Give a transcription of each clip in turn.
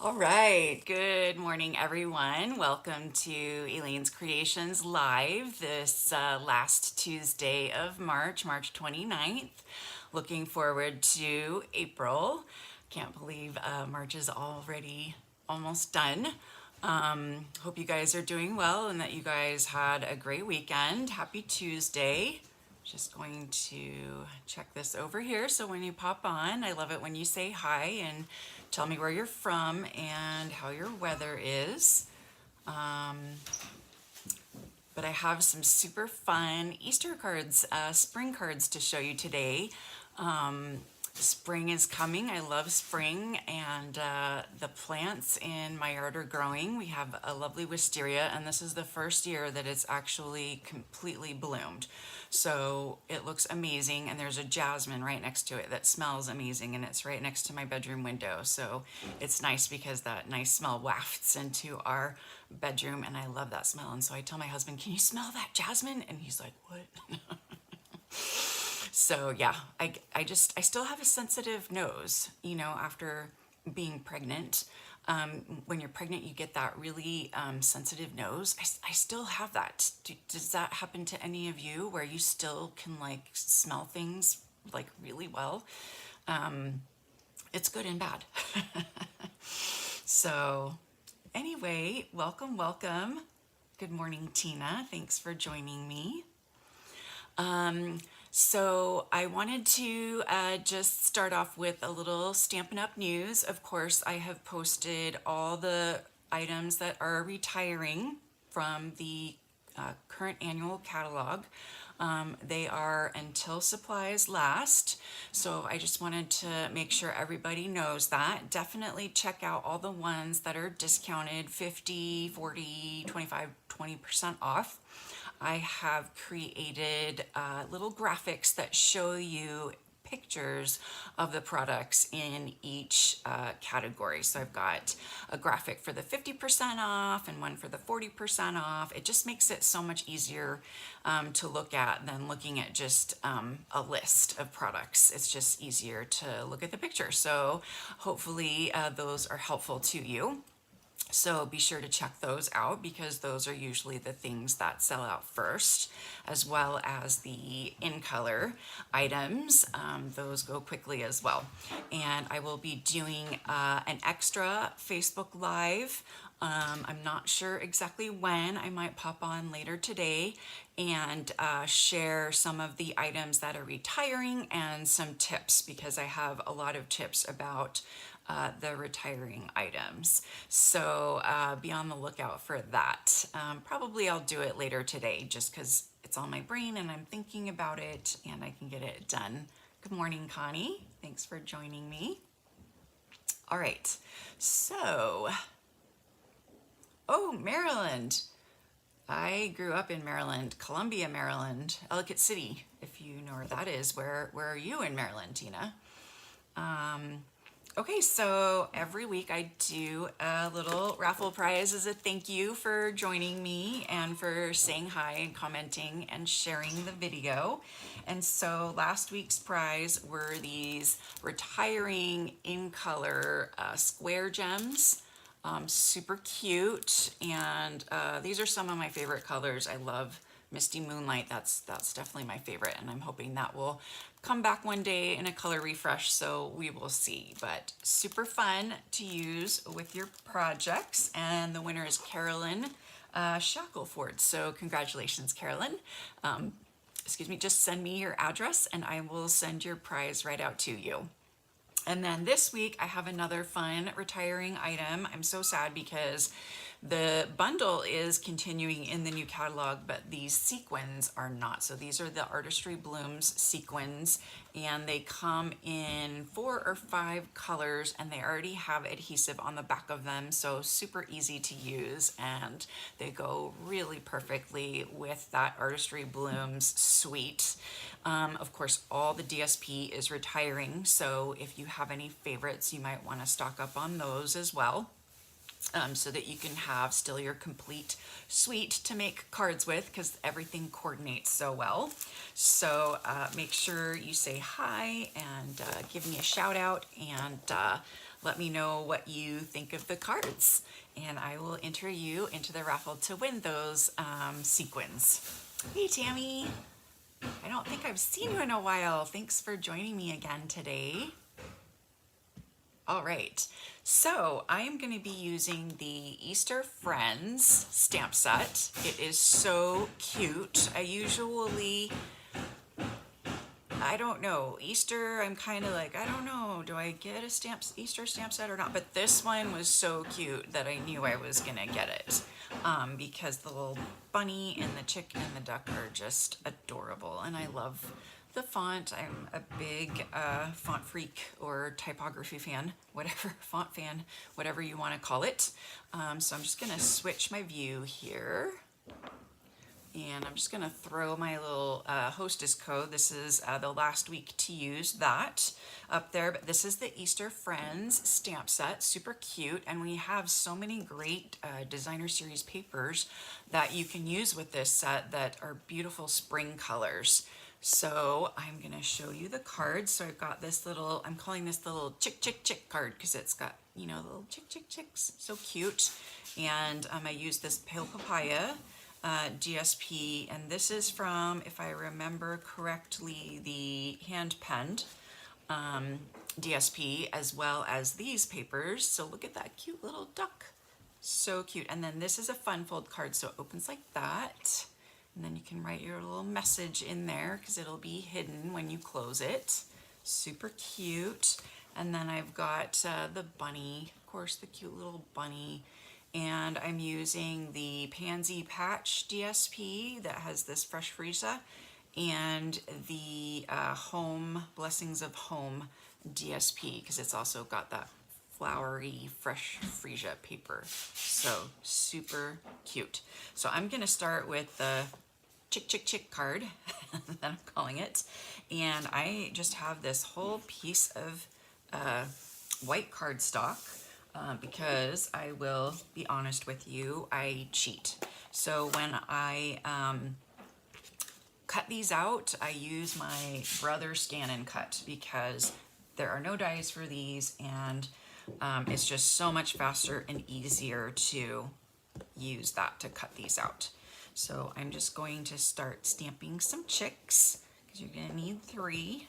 All right, good morning, everyone. Welcome to Elaine's Creations Live this last Tuesday of March, March 29th. Looking forward to April. Can't believe March is already almost done. Hope you guys are doing well and that you guys had a great weekend. Happy Tuesday. Just going to check this over here. So when you pop on, I love it when you say hi and tell me where you're from and how your weather is. But I have some super fun Easter cards, spring cards to show you today. Spring is coming. I love spring, and the plants in my yard are growing. We have a lovely wisteria, and this is the first year that it's actually completely bloomed. So it looks amazing, and there's a jasmine right next to it that smells amazing, and it's right next to my bedroom window. So it's nice because that nice smell wafts into our bedroom, and I love that smell. And so I tell my husband, "Can you smell that jasmine?" And he's like, "What?" So yeah, I still have a sensitive nose, after being pregnant. When you're pregnant, you get that really sensitive nose. I still have that. Does that happen to any of you where you still can like smell things like really well? It's good and bad. So anyway, welcome, welcome. Good morning, Tina. Thanks for joining me. So I wanted to just start off with a little Stampin' Up! News. Of course, I have posted all the items that are retiring from the current annual catalog. They are until supplies last. So I just wanted to make sure everybody knows that. Definitely check out all the ones that are discounted 50, 40, 25, 20% off. I have created little graphics that show you pictures of the products in each category. So I've got a graphic for the 50% off and one for the 40% off. It just makes it so much easier to look at than looking at just a list of products. It's just easier to look at the picture. So hopefully those are helpful to you. So be sure to check those out because those are usually the things that sell out first, as well as the in color items. Those go quickly as well. And I will be doing an extra Facebook Live. I'm not sure exactly when. I might pop on later today and share some of the items that are retiring and some tips because I have a lot of tips about the retiring items. So be on the lookout for that. Probably I'll do it later today just because it's on my brain and I'm thinking about it and I can get it done. Good morning, Connie. Thanks for joining me. All right, so, oh, Maryland. I grew up in Maryland, Columbia, Maryland, Ellicott City, if you know where that is. Where are you in Maryland, Tina? Okay, so every week I do a little raffle prize as a thank you for joining me and for saying hi and commenting and sharing the video. And so last week's prize were these retiring in color square gems. Super cute, and these are some of my favorite colors. I love Misty Moonlight. That's definitely my favorite, and I'm hoping that will come back one day in a color refresh, so we will see. But super fun to use with your projects, and the winner is Carolyn Shackelford. So congratulations, Carolyn. Excuse me, just send me your address and I will send your prize right out to you. And then this week I have another fun retiring item. I'm so sad because the bundle is continuing in the new catalog, but these sequins are not. So these are the Artistry Blooms sequins, and they come in 4 or 5 colors, and they already have adhesive on the back of them, so super easy to use, and they go really perfectly with that Artistry Blooms suite. Of course, all the DSP is retiring, so if you have any favorites, you might want to stock up on those as well. So that you can have still your complete suite to make cards with because everything coordinates so well. So make sure you say hi and give me a shout out, and let me know what you think of the cards, and I will enter you into the raffle to win those sequins. Hey Tammy, I don't think I've seen you in a while. Thanks for joining me again today. All right, so I'm going to be using the Easter Friends stamp set. It is so cute. I don't know, Easter, I'm kind of like, I don't know, do I get a Easter stamp set or not? But this one was so cute that I knew I was going to get it because the little bunny and the chicken and the duck are just adorable. And I love the font. I'm a big font freak or typography fan, whatever, font fan, whatever you want to call it. So I'm just going to switch my view here. And I'm just going to throw my little hostess code. This is the last week to use that up there. But this is the Easter Friends stamp set. Super cute. And we have so many great designer series papers that you can use with this set that are beautiful spring colors. So I'm going to show you the cards. So I've got this little, I'm calling this the little chick, chick, chick card because it's got, you know, the little chick, chick, chicks. So cute. And I used this Pale Papaya DSP, and this is from, if I remember correctly, the hand-penned DSP, as well as these papers. So look at that cute little duck. So cute. And then this is a fun fold card, so it opens like that. And then you can write your little message in there because it'll be hidden when you close it. Super cute. And then I've got the bunny, of course, the cute little bunny. And I'm using the Pansy Patch DSP that has this fresh freesia, and the Home Blessings of Home DSP because it's also got that flowery fresh freesia paper. So super cute. So I'm going to start with the chick chick chick card that I'm calling it, and I just have this whole piece of white cardstock. Because I will be honest with you, I cheat. So when I cut these out, I use my brother scan and cut because there are no dies for these, and it's just so much faster and easier to use that to cut these out. So I'm just going to start stamping some chicks because you're going to need 3.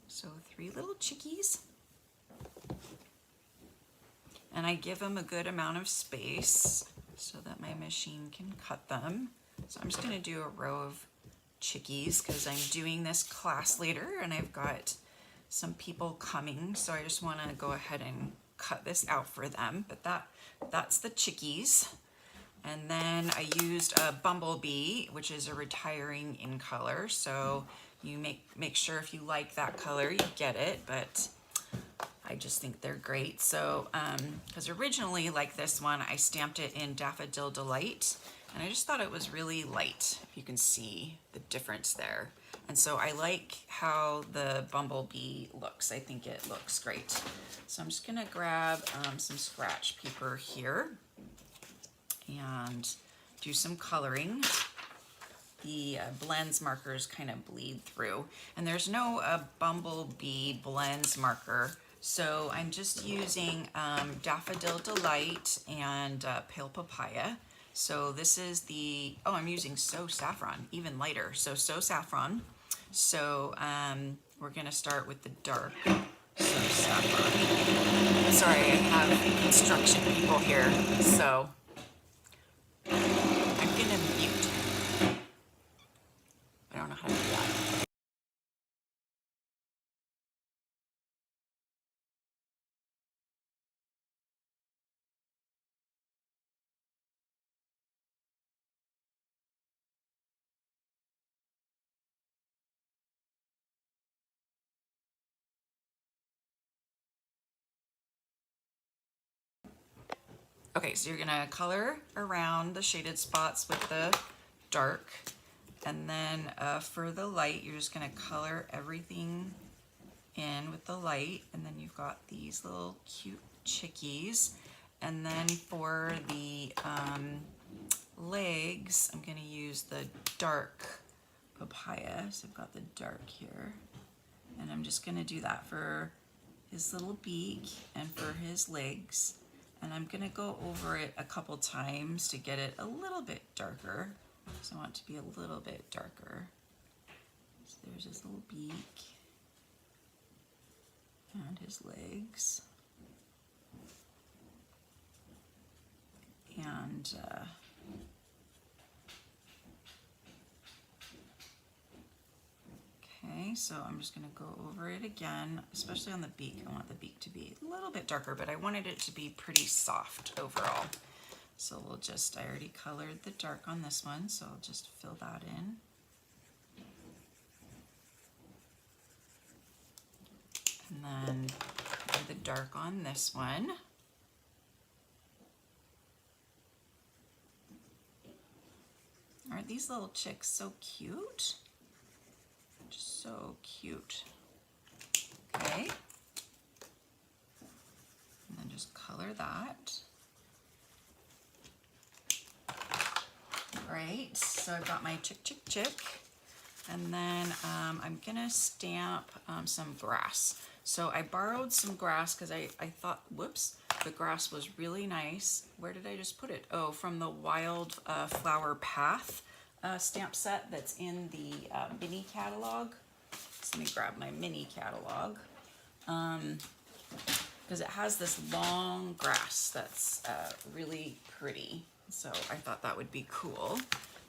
So 3 little chickies. And I give them a good amount of space so that my machine can cut them. So I'm just going to do a row of chickies because I'm doing this class later and I've got some people coming, so I just want to go ahead and cut this out for them. But that's the chickies. And then I used a bumblebee, which is a retiring in color. So you make sure if you like that color, you get it, but I just think they're great. So, because originally, like this one, I stamped it in Daffodil Delight, and I just thought it was really light. You can see the difference there. And so I like how the bumblebee looks. I think it looks great. So I'm just gonna grab some scratch paper here and do some coloring. The blends markers kind of bleed through, and there's no bumblebee blends marker. So I'm just using Daffodil Delight and Pale Papaya. So this is the, oh, I'm using So Saffron, even lighter. So Saffron. So we're gonna start with the dark So Saffron. Sorry, I have construction people here, so I'm gonna mute. I don't know how to do that. Okay, so you're gonna color around the shaded spots with the dark, and then for the light, you're just gonna color everything in with the light, and then you've got these little cute chickies. And then for the legs, I'm gonna use the dark papaya. So I've got the dark here, and I'm just gonna do that for his little beak and for his legs. And I'm gonna go over it a couple times to get it a little bit darker. So I want it to be a little bit darker. So there's his little beak and his legs. And okay, so I'm just going to go over it again, especially on the beak. I want the beak to be a little bit darker, but I wanted it to be pretty soft overall. So we'll just, I already colored the dark on this one, so I'll just fill that in. And then do the dark on this one. Aren't these little chicks so cute? Just so cute. Okay. And then just color that. Great. So I've got my chick. And then I'm gonna stamp some grass. So I borrowed some grass because I thought, whoops, the grass was really nice. Where did I just put it? Oh, from the Wild Flower Path stamp set that's in the mini catalog. So let me grab my mini catalog. Because it has this long grass that's really pretty. So I thought that would be cool.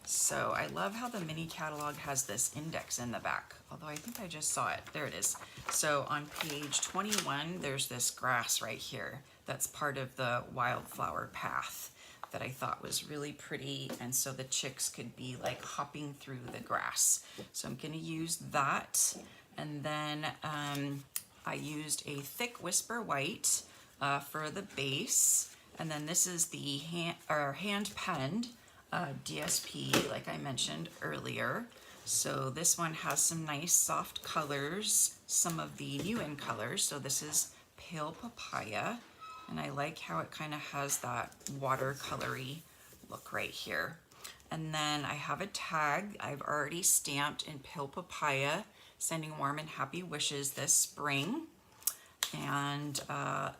So I love how the mini catalog has this index in the back, although I think I just saw it. There it is. So on page 21, there's this grass right here that's part of the Wildflower Path that I thought was really pretty, and so the chicks could be like hopping through the grass. So I'm gonna use that, and then I used a thick Whisper White for the base, and then this is the hand-penned DSP, like I mentioned earlier. So this one has some nice soft colors, some of the new in colors. So this is Pale Papaya, and I like how it kind of has that watercolory look right here. And then I have a tag I've already stamped in Pale Papaya, sending warm and happy wishes this spring. And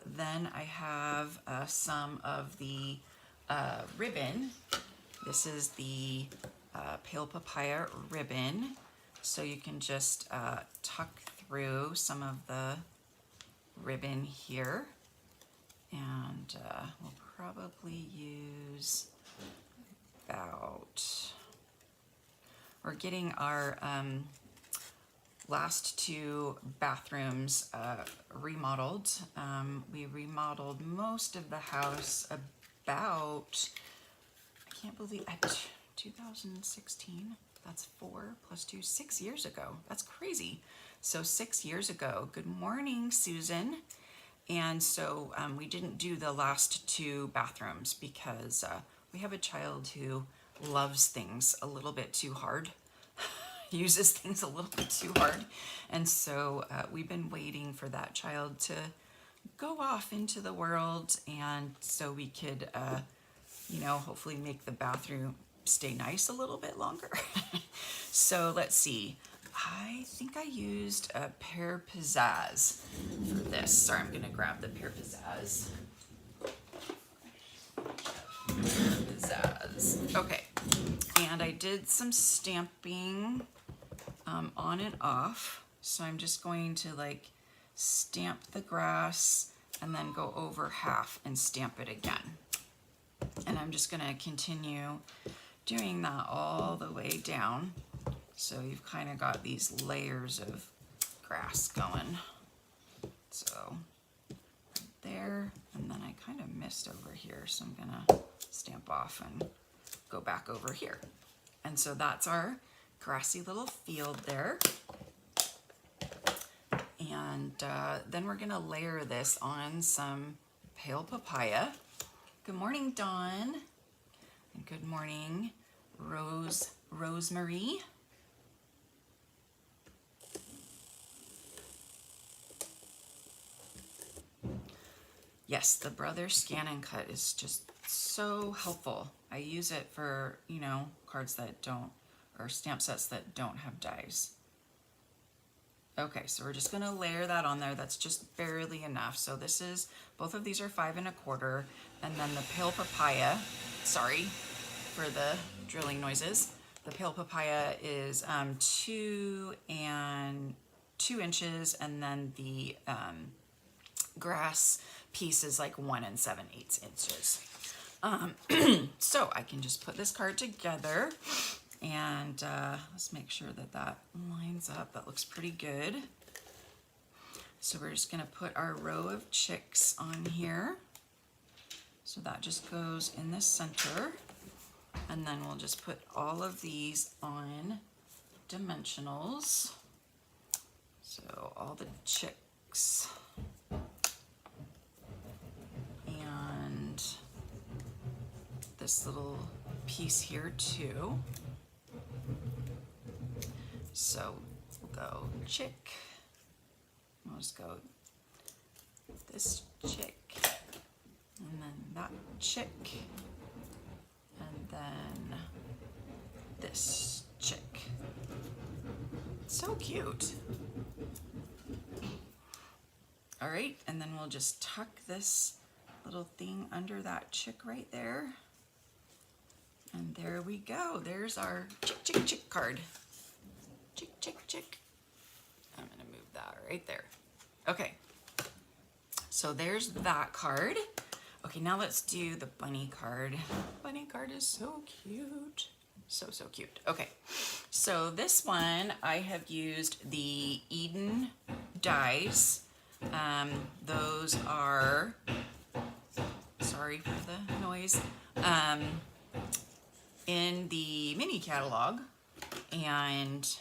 then I have some of the ribbon. This is the Pale Papaya ribbon. So you can just tuck through some of the ribbon here. And we'll probably use about, we're getting our last two bathrooms remodeled. We remodeled most of the house about, I can't believe, 2016. That's 4 + 2, 6 years ago. That's crazy. So 6 years ago. Good morning, Susan. And so we didn't do the last two bathrooms because we have a child who loves things a little bit too hard, uses things a little bit too hard. And so we've been waiting for that child to go off into the world, and so we could, you know, hopefully make the bathroom stay nice a little bit longer. So let's see. I think I used a Pear Pizzazz for this. Sorry, I'm gonna grab the Pear Pizzazz. Pizzazz. Okay, and I did some stamping on and off. So I'm just going to like stamp the grass and then go over half and stamp it again. And I'm just gonna continue doing that all the way down. So you've kind of got these layers of grass going. So there, and then I kind of missed over here, so I'm gonna stamp off and go back over here. And so that's our grassy little field there. And then we're gonna layer this on some Pale Papaya. Good morning, Dawn. And good morning, Rosemary. Yes, the Brother Scan and Cut is just so helpful. I use it for, you know, cards that don't, or stamp sets that don't have dies. Okay, so we're just gonna layer that on there. That's just barely enough. So this is, both of these are 5 1/4, and then the pale papaya, sorry for the drilling noises. The pale papaya is 2 inches, and then the grass piece is like 1 7/8 inches. So I can just put this card together, and let's make sure that that lines up. That looks pretty good. So we're just gonna put our row of chicks on here. So that just goes in the center. And then we'll just put all of these on dimensionals. So all the chicks. And this little piece here too. So we'll go chick. We'll just go this chick, and then that chick, and then this chick. So cute. All right, and then we'll just tuck this little thing under that chick right there. And there we go. There's our chick, chick, chick card. Chick, chick, chick. I'm gonna move that right there. Okay, so there's that card. Okay, now let's do the bunny card. Bunny card is so cute. So, so cute. Okay, so this one I have used the Eden dies. Those are, sorry for the noise, in the mini catalog, and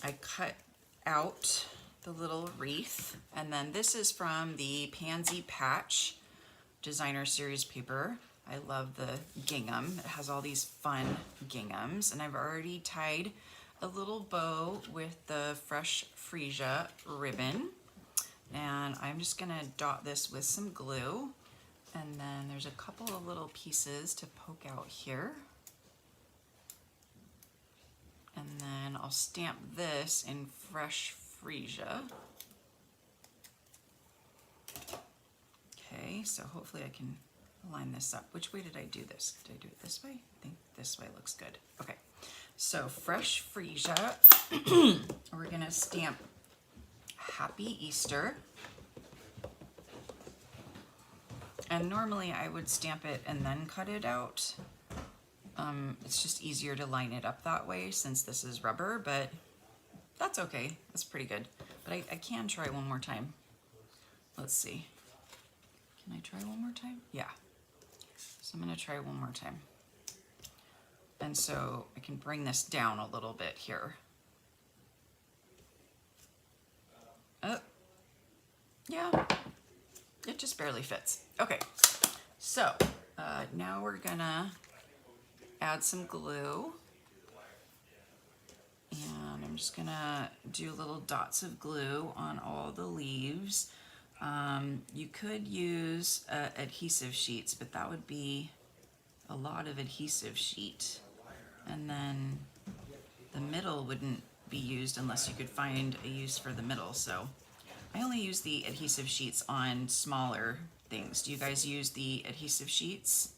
I cut out the little wreath, and then this is from the Pansy Patch designer series paper. I love the gingham. It has all these fun ginghams, and I've already tied a little bow with the fresh freesia ribbon, and I'm just gonna dot this with some glue, and then there's a couple of little pieces to poke out here. And then I'll stamp this in fresh freesia. Okay, so hopefully I can line this up. Which way did I do this? Did I do it this way? I think this way looks good. Okay, so fresh freesia. We're gonna stamp Happy Easter. And normally I would stamp it and then cut it out. It's just easier to line it up that way since this is rubber, but that's okay. That's pretty good. But I can try one more time. Let's see. Can I try one more time? Yeah. So I'm gonna try one more time. And so I can bring this down a little bit here. Yeah, it just barely fits. Okay, so now we're gonna add some glue, and I'm just gonna do little dots of glue on all the leaves. You could use adhesive sheets, but that would be a lot of adhesive sheet, and then the middle wouldn't be used unless you could find a use for the middle. So I only use the adhesive sheets on smaller things. Do you guys use the adhesive sheets?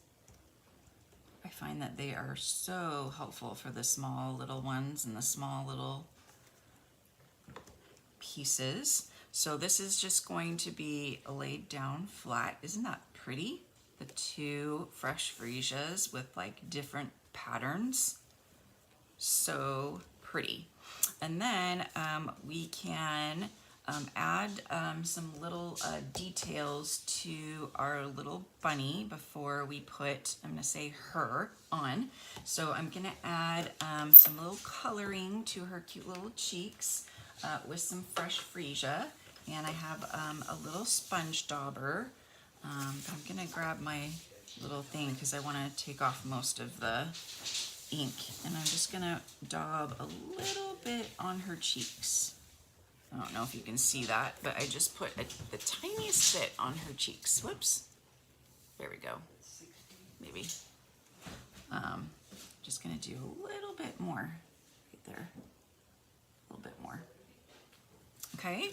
I find that they are so helpful for the small little ones and the small little pieces. So this is just going to be laid down flat. Isn't that pretty? The 2 fresh freesias with like different patterns. So pretty. And then we can add some little details to our little bunny before we put, I'm gonna say her on. So I'm gonna add some little coloring to her cute little cheeks with some fresh freesia. And I have a little sponge dauber. I'm gonna grab my little thing because I wanna take off most of the ink. And I'm just gonna daub a little bit on her cheeks. I don't know if you can see that, but I just put the tiniest bit on her cheeks. Whoops. There we go. Maybe. Just gonna do a little bit more right there. a little bit more. Okay,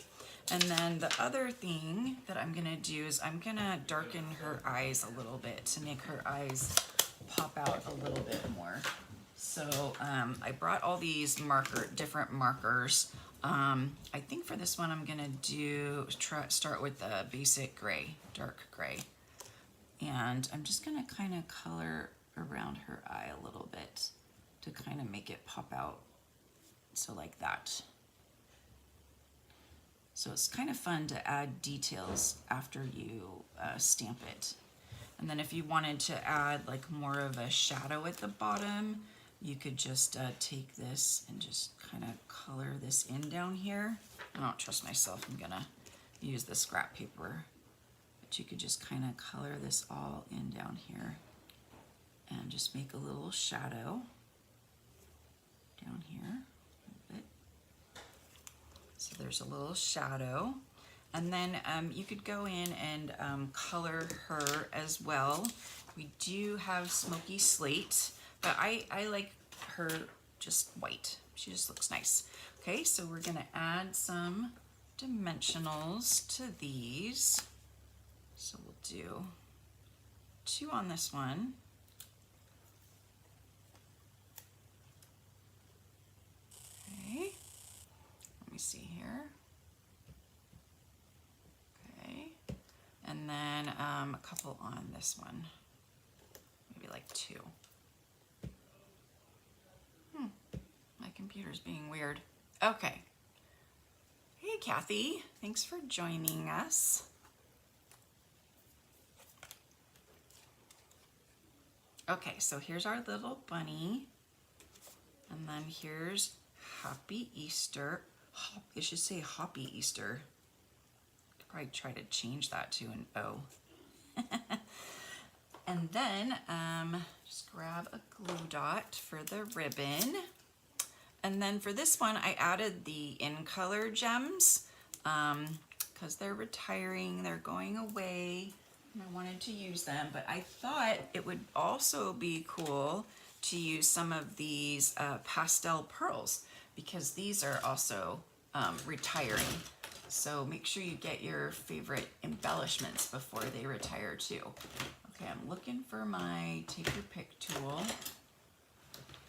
and then the other thing that I'm gonna do is I'm gonna darken her eyes a little bit to make her eyes pop out a little bit more. So I brought all these different markers. I think for this one I'm gonna start with the basic gray, dark gray. And I'm just gonna kind of color around her eye a little bit to kind of make it pop out. So like that. So it's kind of fun to add details after you stamp it. And then if you wanted to add like more of a shadow at the bottom, you could just take this and just kind of color this in down here. I don't trust myself, I'm gonna use the scrap paper. But you could just kind of color this all in down here and just make a little shadow down here a little bit. So there's a little shadow. And then you could go in and color her as well. We do have smoky slate, but I like her just white. She just looks nice. Okay, so we're gonna add some dimensionals to these. So we'll do 2 on this one. Okay, let me see here. Okay, and then a couple on this one, maybe like 2. My computer's being weird. Okay. Hey, Kathy, thanks for joining us. Okay, so here's our little bunny. And then here's Happy Easter. It should say Hoppy Easter. Could probably try to change that to an O. And then just grab a glue dot for the ribbon. And then for this one, I added the in color gems because they're retiring, they're going away, and I wanted to use them. But I thought it would also be cool to use some of these pastel pearls because these are also retiring. So make sure you get your favorite embellishments before they retire too. Okay, I'm looking for my take your pick tool.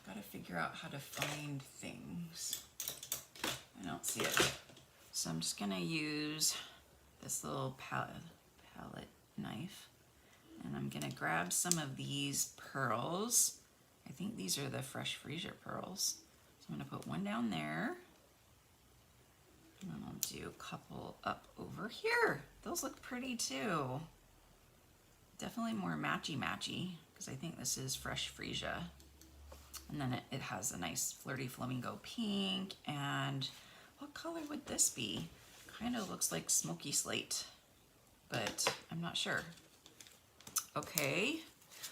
Gotta figure out how to find things. I don't see it. So I'm just gonna use this little palette knife and I'm gonna grab some of these pearls. I think these are the Fresh Freesia pearls. So I'm gonna put one down there. And then I'll do a couple up over here. Those look pretty too. Definitely more matchy-matchy because I think this is Fresh Freesia. And then it has a nice flirty flamingo pink. And what color would this be? Kind of looks like smoky slate, but I'm not sure. Okay.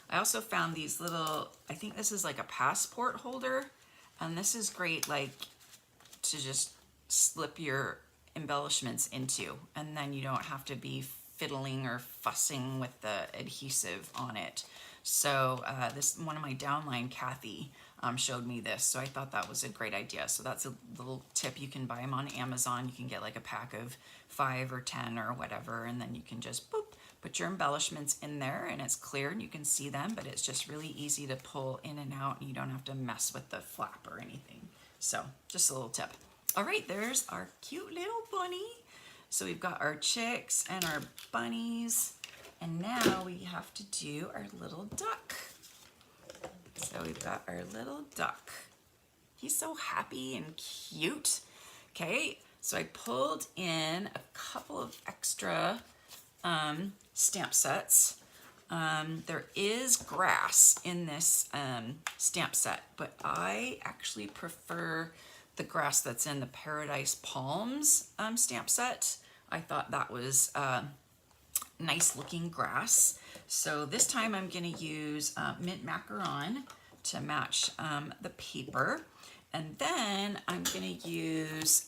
I also found these little, I think this is like a passport holder. And this is great like to just slip your embellishments into. And then you don't have to be fiddling or fussing with the adhesive on it. So this one of my downline, Kathy, showed me this, so I thought that was a great idea. So that's a little tip. You can buy them on Amazon. You can get like a pack of 5 or 10 or whatever, and then you can just boop, put your embellishments in there, and it's clear and you can see them, but it's just really easy to pull in and out, and you don't have to mess with the flap or anything. So just a little tip. All right, there's our cute little bunny. So we've got our chicks and our bunnies, and now we have to do our little duck. So we've got our little duck. He's so happy and cute. Okay, so I pulled in a couple of extra stamp sets. There is grass in this stamp set, but I actually prefer the grass that's in the Paradise Palms stamp set. I thought that was nice looking grass. So this time I'm gonna use mint macaron to match the paper. And then I'm gonna use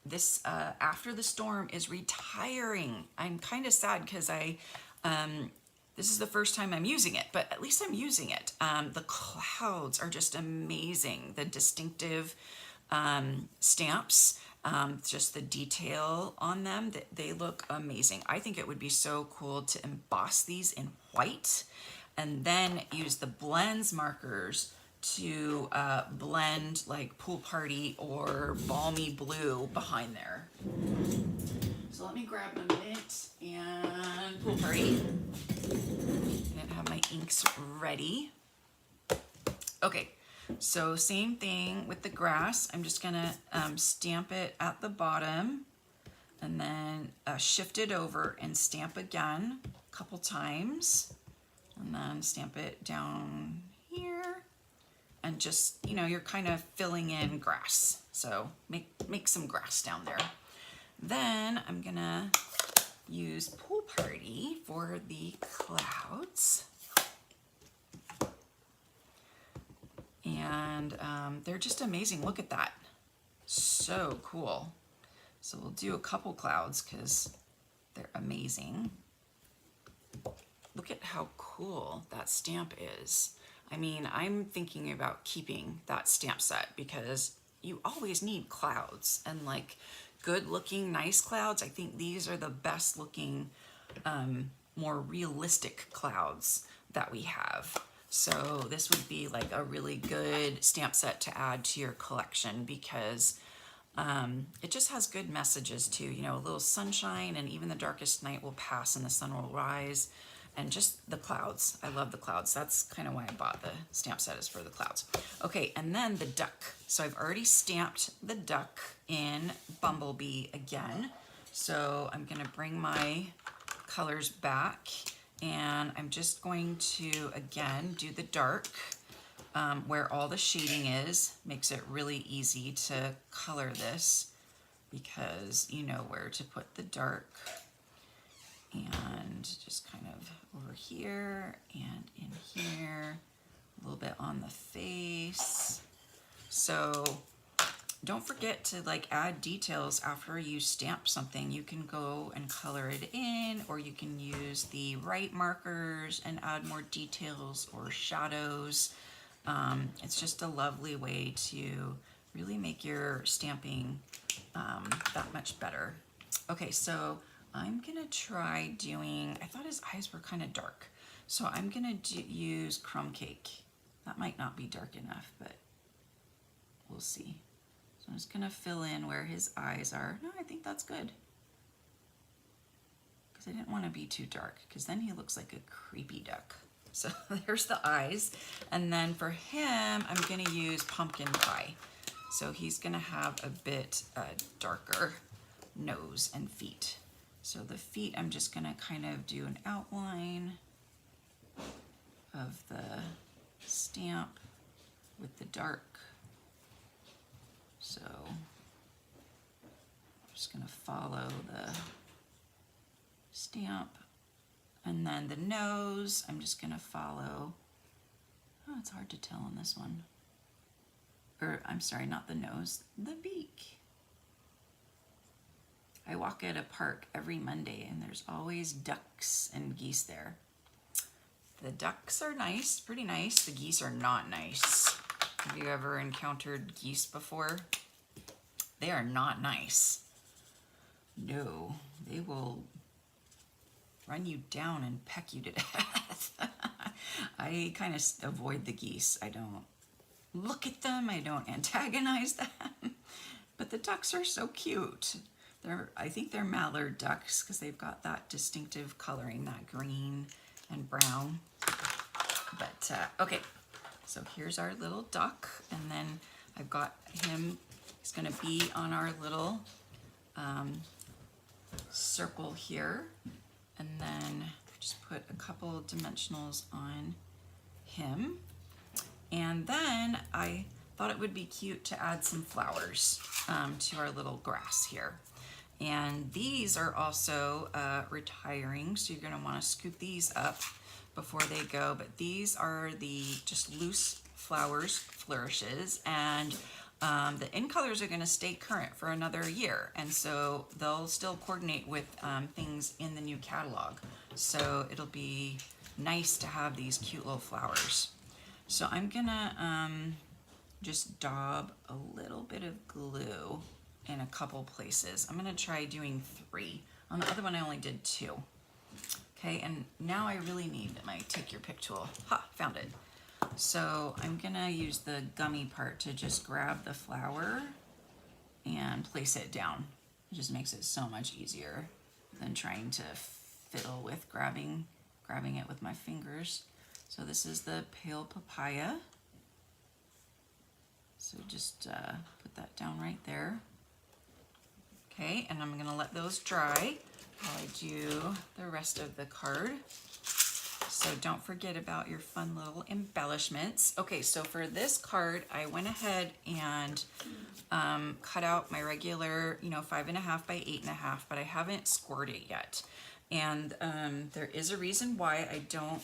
this After the Storm is retiring. I'm kind of sad because this is the first time I'm using it, but at least I'm using it. The clouds are just amazing. The distinctive stamps. Just the detail on them, they look amazing. I think it would be so cool to emboss these in white and then use the blends markers to blend like Pool Party or Balmy Blue behind there. So let me grab my mint and Pool Party. And have my inks ready. Okay, so same thing with the grass. I'm just gonna stamp it at the bottom and then shift it over and stamp again a couple times. And then stamp it down here. And just, you know, you're kind of filling in grass. So make some grass down there. Then I'm gonna use Pool Party for the clouds. And they're just amazing. Look at that. So cool. So we'll do a couple clouds because they're amazing. Look at how cool that stamp is. I mean, I'm thinking about keeping that stamp set because you always need clouds and like good looking, nice clouds. I think these are the best looking, more realistic clouds that we have. So this would be like a really good stamp set to add to your collection because it just has good messages too. You know, a little sunshine and even the darkest night will pass and the sun will rise. And just the clouds. I love the clouds. That's kind of why I bought the stamp set, is for the clouds. Okay, and then the duck. So I've already stamped the duck in Bumblebee again. So I'm gonna bring my colors back and I'm just going to, again, do the dark where all the shading is. Makes it really easy to color this because you know where to put the dark. And just kind of over here and in here, a little bit on the face. So don't forget to like add details after you stamp something. You can go and color it in, or you can use the right markers and add more details or shadows. It's just a lovely way to really make your stamping that much better. Okay, so I'm gonna try doing, I thought his eyes were kind of dark. So I'm gonna use Crumb Cake. That might not be dark enough, but we'll see. So I'm just gonna fill in where his eyes are. No, I think that's good. Because I didn't want to be too dark, because then he looks like a creepy duck. So there's the eyes. And then for him, I'm gonna use Pumpkin Pie. So he's gonna have a bit darker nose and feet. So the feet, I'm just gonna kind of do an outline of the stamp with the dark. So I'm just gonna follow the stamp. And then the nose, I'm just gonna follow, oh, it's hard to tell on this one. Or I'm sorry, not the nose, the beak. I walk at a park every Monday and there's always ducks and geese there. The ducks are nice, pretty nice. The geese are not nice. Have you ever encountered geese before? They are not nice. No, they will run you down and peck you to death. I kind of avoid the geese. I don't look at them. I don't antagonize them. But the ducks are so cute. I think they're mallard ducks because they've got that distinctive coloring, that green and brown. But okay, so here's our little duck, and then I've got him. He's going to be on our little circle here, and then just put a couple dimensionals on him. And then I thought it would be cute to add some flowers to our little grass here. And these are also retiring, so you're gonna wanna scoop these up before they go, but these are the just loose flowers, flourishes, and the in colors are gonna stay current for another year, and so they'll still coordinate with things in the new catalog. So it'll be nice to have these cute little flowers. So I'm gonna just daub a little bit of glue in a couple places. I'm gonna try doing 3. On the other one I only did 2. Okay, and now I really need my take your pick tool. Ha, found it. So I'm gonna use the gummy part to just grab the flower and place it down. It just makes it so much easier than trying to fiddle with grabbing it with my fingers. So this is the pale papaya. So just put that down right there. Okay, and I'm gonna let those dry while I do the rest of the card. So don't forget about your fun little embellishments. Okay, so for this card, I went ahead and cut out my regular, 5.5 by 8.5, but I haven't scored it yet. And there is a reason why I don't,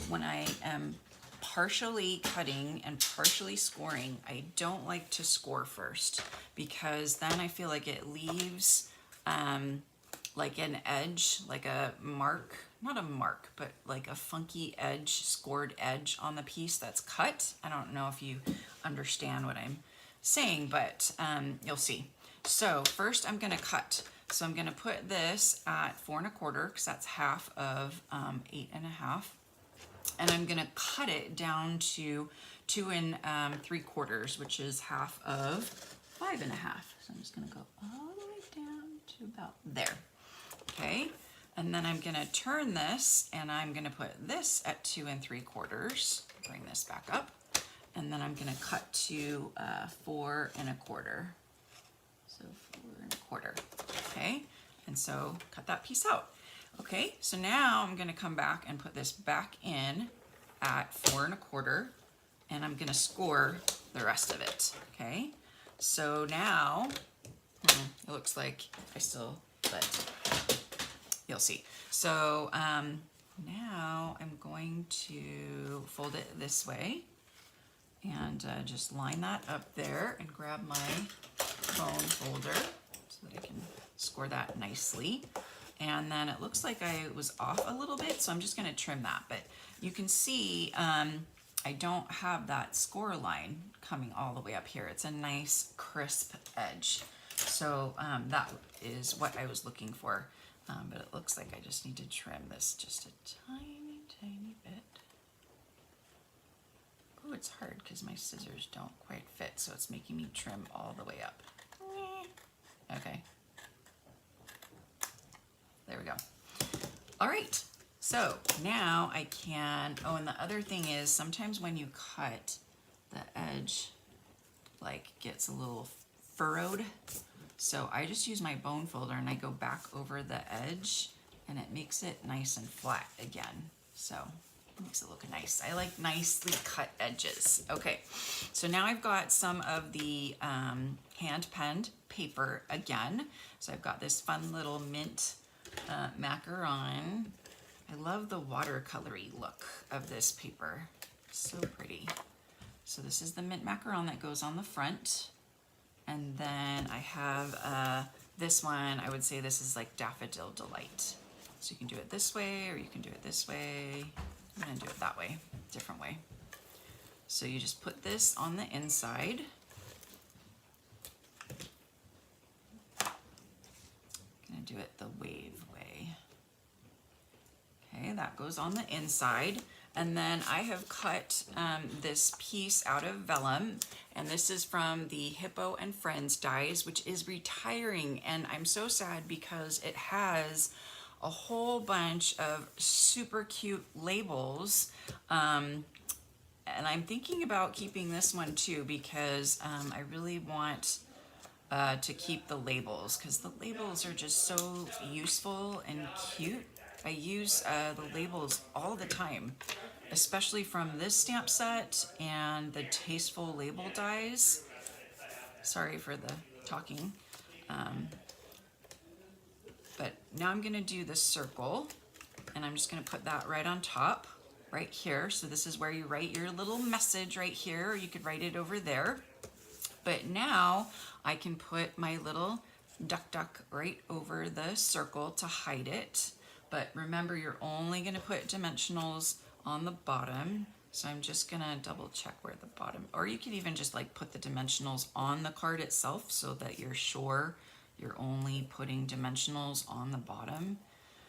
when I am partially cutting and partially scoring, I don't like to score first, because then I feel like it leaves like an edge, like a mark, not a mark, but like a funky edge, scored edge on the piece that's cut. I don't know if you understand what I'm saying, but you'll see. So first I'm gonna cut. So I'm gonna put this at 4 1/4, because that's half of 8.5. And I'm gonna cut it down to 2 3/4, which is half of 5.5. So I'm just gonna go all the way down to about there. Okay, and then I'm gonna turn this, and I'm gonna put this at 2 3/4. Bring this back up, and then I'm gonna cut to 4 1/4. So 4 1/4. Okay, and so cut that piece out. Okay, so now I'm gonna come back and put this back in at 4 1/4, and I'm gonna score the rest of it. Okay, so now it looks like I still, but you'll see. So now I'm going to fold it this way and just line that up there and grab my bone folder so that I can score that nicely. And then it looks like I was off a little bit, so I'm just gonna trim that. But you can see I don't have that score line coming all the way up here. It's a nice crisp edge. So that is what I was looking for. But it looks like I just need to trim this just a tiny, tiny bit. Oh, it's hard because my scissors don't quite fit, so it's making me trim all the way up. Okay. There we go. All right, so now I can, oh, and the other thing is sometimes when you cut, the edge like gets a little furrowed. So I just use my bone folder and I go back over the edge, and it makes it nice and flat again. So it makes it look nice. I like nicely cut edges. Okay, so now I've got some of the hand-penned paper again. So I've got this fun little mint macaron. I love the watercolory look of this paper. So pretty. So this is the mint macaron that goes on the front. And then I have this one. I would say this is like Daffodil Delight. So you can do it this way, or you can do it this way. I'm gonna do it that way, different way. So you just put this on the inside. Gonna do it the wave way. Okay, that goes on the inside. And then I have cut this piece out of vellum, and this is from the Hippo and Friends dies, which is retiring, and I'm so sad because it has a whole bunch of super cute labels, and I'm thinking about keeping this one too, because I really want to keep the labels, because the labels are just so useful and cute. I use the labels all the time, especially from this stamp set and the Tasteful Label dies. Sorry for the talking. But now I'm gonna do the circle, and I'm just gonna put that right on top, right here. So this is where you write your little message right here, or you could write it over there. But now I can put my little duck right over the circle to hide it. But remember, you're only gonna put dimensionals on the bottom. So I'm just gonna double check where the bottom, or you could even just like put the dimensionals on the card itself so that you're sure you're only putting dimensionals on the bottom.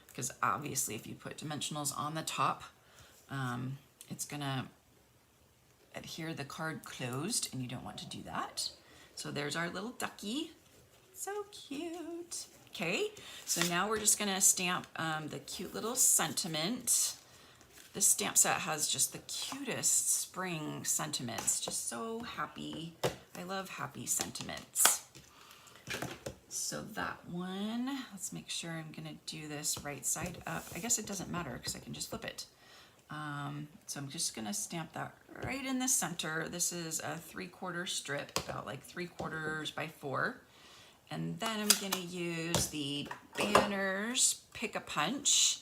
Because obviously if you put dimensionals on the top, it's gonna adhere the card closed, and you don't want to do that. So there's our little ducky. So cute. Okay, so now we're just gonna stamp the cute little sentiment. This stamp set has just the cutest spring sentiments, just so happy. I love happy sentiments. So that one, let's make sure I'm gonna do this right side up. I guess it doesn't matter because I can just flip it. So I'm just gonna stamp that right in the center. This is a 3/4 strip, about like 3/4 by 4. And then I'm gonna use the banners Pick-a-Punch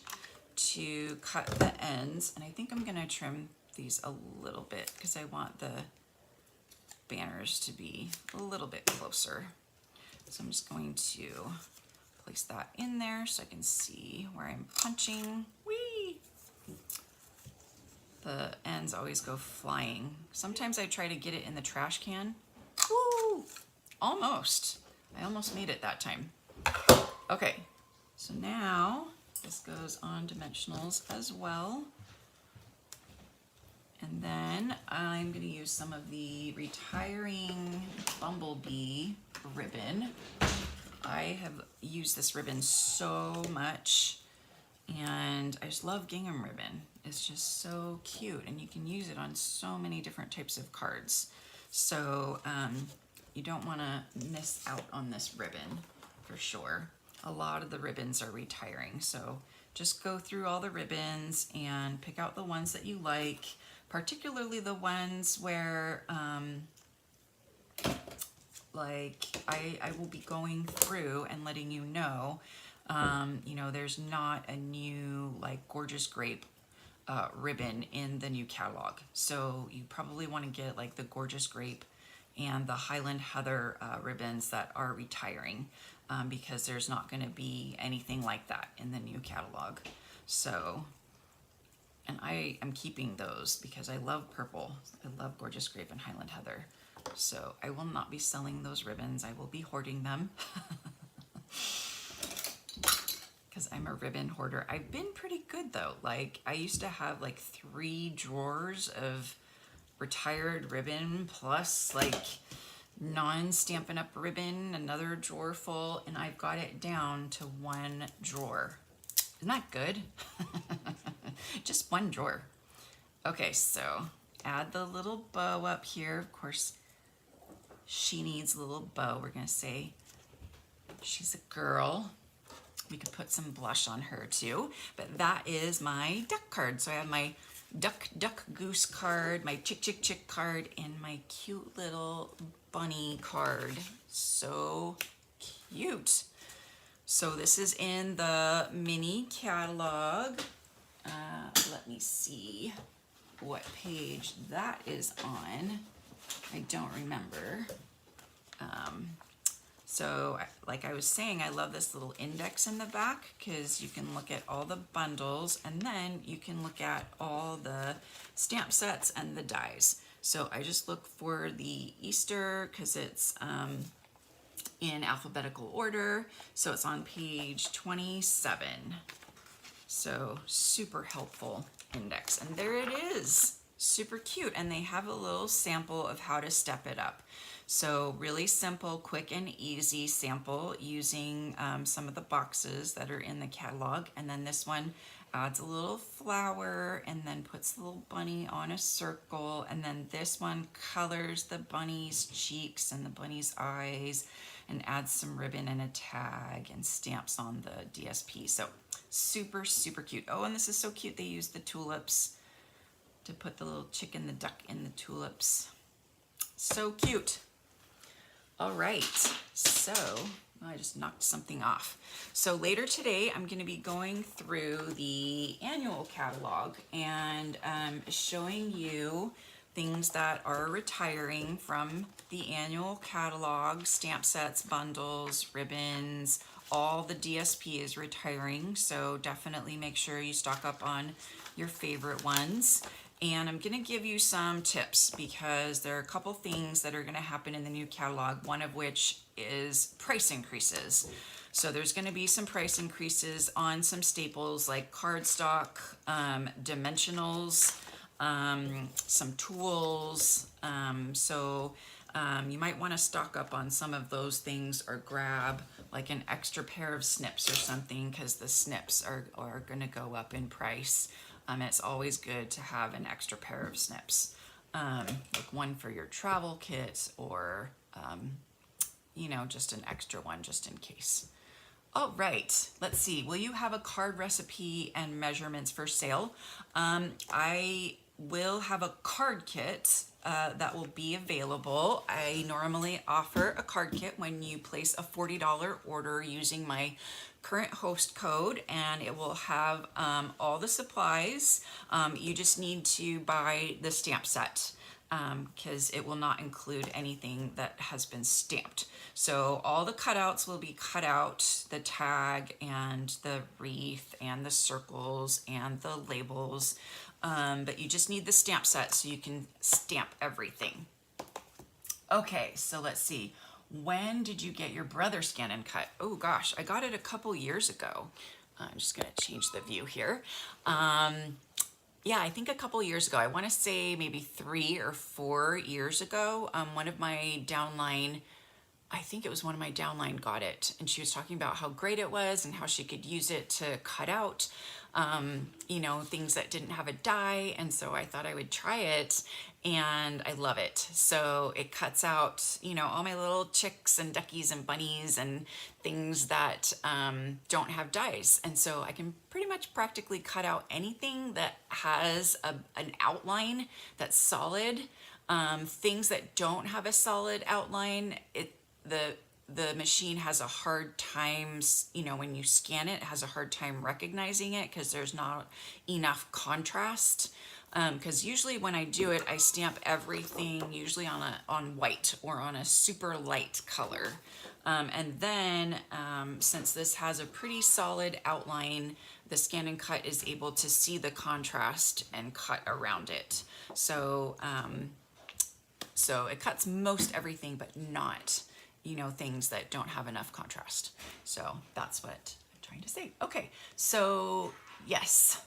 to cut the ends. And I think I'm gonna trim these a little bit because I want the banners to be a little bit closer. So I'm just going to place that in there so I can see where I'm punching. Whee! The ends always go flying. Sometimes I try to get it in the trash can. Woo! Almost. I almost made it that time. Okay, so now this goes on dimensionals as well. And then I'm going to use some of the Retiring Bumblebee ribbon. I have used this ribbon so much, and I just love gingham ribbon. It's just so cute, and you can use it on so many different types of cards. So you don't want to miss out on this ribbon for sure. A lot of the ribbons are retiring, so just go through all the ribbons and pick out the ones that you like, particularly the ones where like I will be going through and letting you know, there's not a new like Gorgeous Grape ribbon in the new catalog. So you probably want to get like the Gorgeous Grape and the Highland Heather ribbons that are retiring, because there's not going to be anything like that in the new catalog. So, and I am keeping those because I love purple. I love Gorgeous Grape and Highland Heather. So I will not be selling those ribbons. I will be hoarding them because I'm a ribbon hoarder. I've been pretty good though. Like I used to have like 3 drawers of retired ribbon plus like non-Stampin' Up ribbon, another drawer full, and I've got it down to 1 drawer. Isn't that good? Just 1 drawer. Okay, so add the little bow up here. Of course, she needs a little bow. We're gonna say she's a girl. We could put some blush on her too, but that is my duck card. So I have my duck goose card, my chick card, and my cute little bunny card. So cute. So this is in the mini catalog. Let me see what page that is on. I don't remember. So like I was saying, I love this little index in the back because you can look at all the bundles, and then you can look at all the stamp sets and the dies. So I just look for the Easter because it's in alphabetical order. So it's on page 27. So super helpful index. And there it is. Super cute. And they have a little sample of how to step it up. So really simple, quick and easy sample using some of the boxes that are in the catalog. And then this one adds a little flower and then puts the little bunny on a circle. And then this one colors the bunny's cheeks and the bunny's eyes and adds some ribbon and a tag and stamps on the DSP. So super, super cute. Oh, and this is so cute. They use the tulips to put the little chicken, the duck in the tulips. So cute. All right, so I just knocked something off. So later today, I'm going to be going through the annual catalog and showing you things that are retiring from the annual catalog, stamp sets, bundles, ribbons, all the DSP is retiring. So definitely make sure you stock up on your favorite ones. And I'm gonna give you some tips because there are a couple things that are gonna happen in the new catalog, one of which is price increases. So there's gonna be some price increases on some staples like cardstock, dimensionals, some tools. You might wanna stock up on some of those things or grab like an extra pair of snips or something because the snips are gonna go up in price. It's always good to have an extra pair of snips, like one for your travel kit or, just an extra one just in case. All right, let's see. Will you have a card recipe and measurements for sale? I will have a card kit that will be available. I normally offer a card kit when you place a $40 order using my current host code, and it will have all the supplies. You just need to buy the stamp set because it will not include anything that has been stamped. So all the cutouts will be cut out, the tag and the wreath and the circles and the labels, but you just need the stamp set so you can stamp everything. Okay, so let's see. When did you get your brother scan and cut? Oh gosh, I got it a couple years ago. I'm just gonna change the view here. Yeah, I think a couple years ago. I wanna say maybe 3 or 4 years ago. One of my downline, I think it was one of my downline got it, and she was talking about how great it was and how she could use it to cut out things that didn't have a die, and so I thought I would try it, and I love it. So it cuts out, all my little chicks and duckies and bunnies and things that don't have dies, and so I can pretty much practically cut out anything that has an outline that's solid. Things that don't have a solid outline, the machine has a hard time, when you scan it has a hard time recognizing it because there's not enough contrast. Because usually when I do it, I stamp everything usually on white or on a super light color. And then since this has a pretty solid outline, the scan and cut is able to see the contrast and cut around it. So it cuts most everything, but not things that don't have enough contrast. So that's what I'm trying to say. Okay, so yes,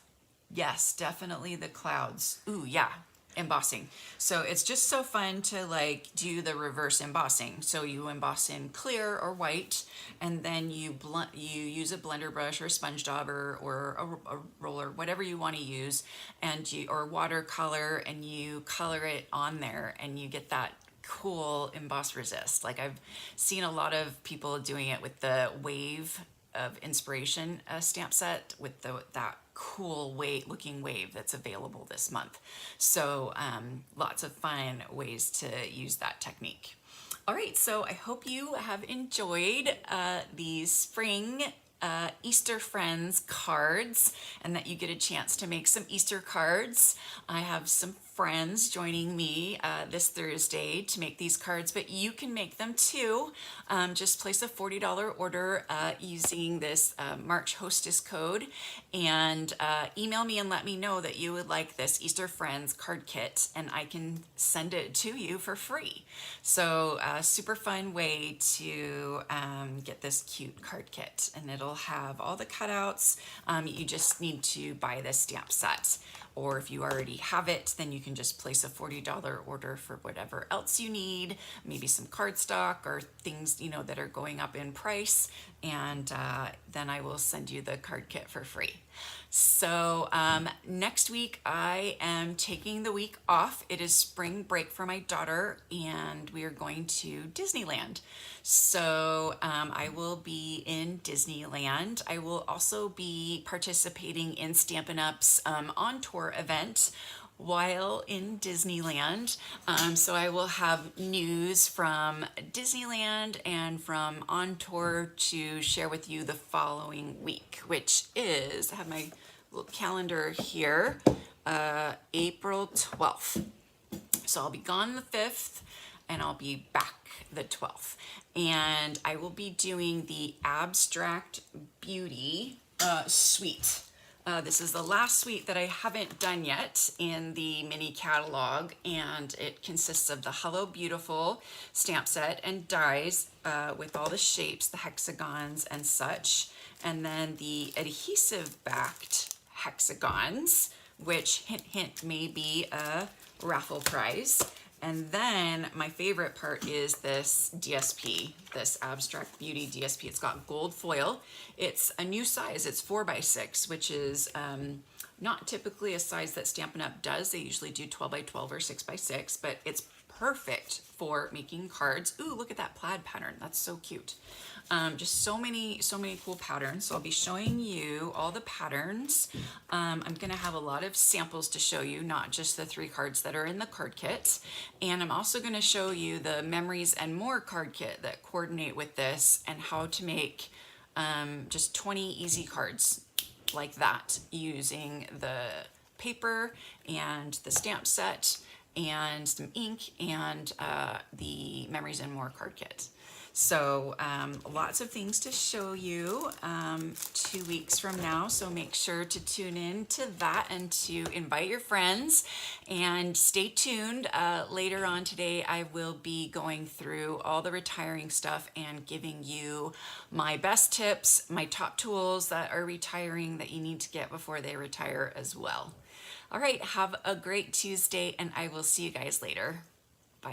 definitely the clouds. Ooh, yeah, embossing. So it's just so fun to do the reverse embossing. So you emboss in clear or white, and then you use a blender brush or a sponge dauber or a roller, whatever you want to use, or watercolor, and you color it on there, and you get that cool emboss resist. I've seen a lot of people doing it with the Wave of Inspiration stamp set with that cool looking wave that's available this month. So lots of fun ways to use that technique. All right, so I hope you have enjoyed these spring Easter Friends cards, and that you get a chance to make some Easter cards. I have some friends joining me this Thursday to make these cards, but you can make them too. Just place a $40 order using this March Hostess code, and email me and let me know that you would like this Easter Friends card kit, and I can send it to you for free. So super fun way to get this cute card kit, and it'll have all the cutouts. You just need to buy the stamp set, or if you already have it, then you can just place a $40 order for whatever else you need, maybe some cardstock or things that are going up in price, and then I will send you the card kit for free. So next week I am taking the week off. It is spring break for my daughter, and we are going to Disneyland. So I will be in Disneyland. I will also be participating in Stampin' Up's on tour event while in Disneyland. So I will have news from Disneyland and from on tour to share with you the following week, which is, I have my little calendar here, April 12th. So I'll be gone the 5th and I'll be back the 12th. And I will be doing the Abstract Beauty suite. This is the last suite that I haven't done yet in the mini catalog, and it consists of the Hello Beautiful stamp set and dies with all the shapes, the hexagons and such, and then the adhesive backed hexagons, which hint hint may be a raffle prize. And then my favorite part is this DSP, this Abstract Beauty DSP. It's got gold foil. It's a new size. It's 4x6, which is not typically a size that Stampin' Up does. They usually do 12x12 or 6x6, but it's perfect for making cards. Ooh, look at that plaid pattern. That's so cute. Just so many cool patterns. So I'll be showing you all the patterns. I'm gonna have a lot of samples to show you, not just the 3 cards that are in the card kit. And I'm also gonna show you the Memories and More card kit that coordinate with this, and how to make just 20 easy cards like that using the paper and the stamp set and some ink and the Memories and More card kit. So lots of things to show you 2 weeks from now, so make sure to tune in to that and to invite your friends, and stay tuned. Later on today I will be going through all the retiring stuff and giving you my best tips, my top tools that are retiring that you need to get before they retire as well. All right, have a great Tuesday, and I will see you guys later.